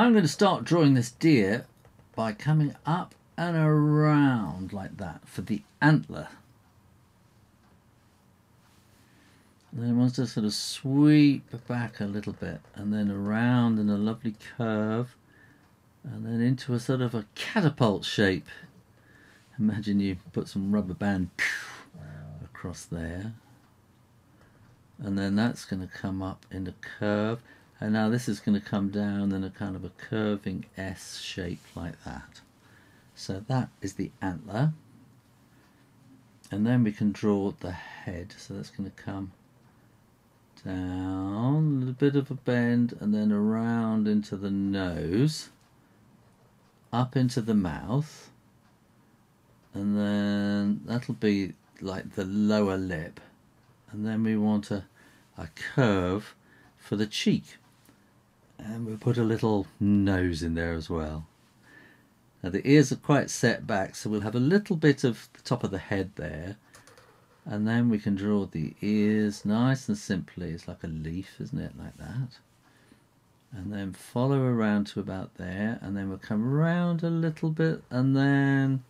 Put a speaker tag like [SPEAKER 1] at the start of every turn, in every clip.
[SPEAKER 1] I'm going to start drawing this deer by coming up and around like that for the antler. And then I want to sort of sweep back a little bit and then around in a lovely curve and then into a sort of a catapult shape. Imagine you put some rubber band across there, and then that's going to come up in a curve, and now this is going to come down in a kind of a curving S shape like that. So that is the antler, and then we can draw the head. So that's going to come down, a little bit of a bend, and then around into the nose, up into the mouth, and then that'll be like the lower lip, and then we want a curve for the cheek, and we'll put a little nose in there as well. Now the ears are quite set back, so we'll have a little bit of the top of the head there, and then we can draw the ears nice and simply. It's like a leaf, isn't it, like that, and then follow around to about there, and then we'll come around a little bit and then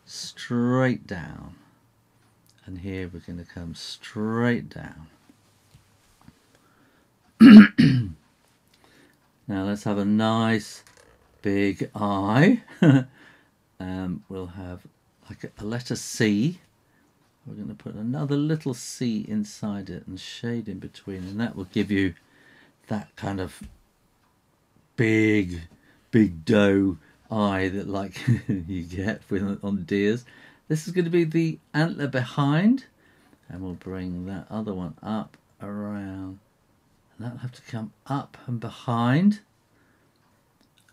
[SPEAKER 1] straight down, and here we're going to come straight down. Now let's have a nice big eye. We'll have like a letter C. We're going to put another little C inside it and shade in between, and that will give you that kind of big doe eye that like you get with on deers. This is going to be the antler behind, and we'll bring that other one up around, and that'll have to come up and behind,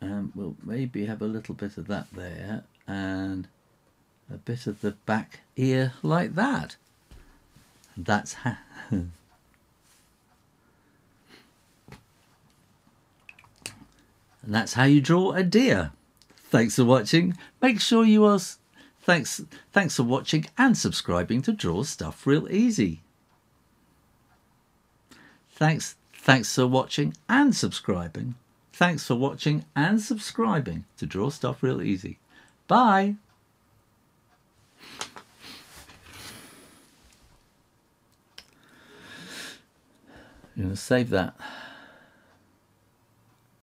[SPEAKER 1] and we'll maybe have a little bit of that there and a bit of the back ear like that. And that's how and that's how you draw a deer. Thanks for watching. Make sure you are thanks for watching and subscribing to Draw Stuff Real Easy. Thanks for watching and subscribing. Thanks for watching and subscribing to Draw Stuff Real Easy. Bye. I'm going to save that.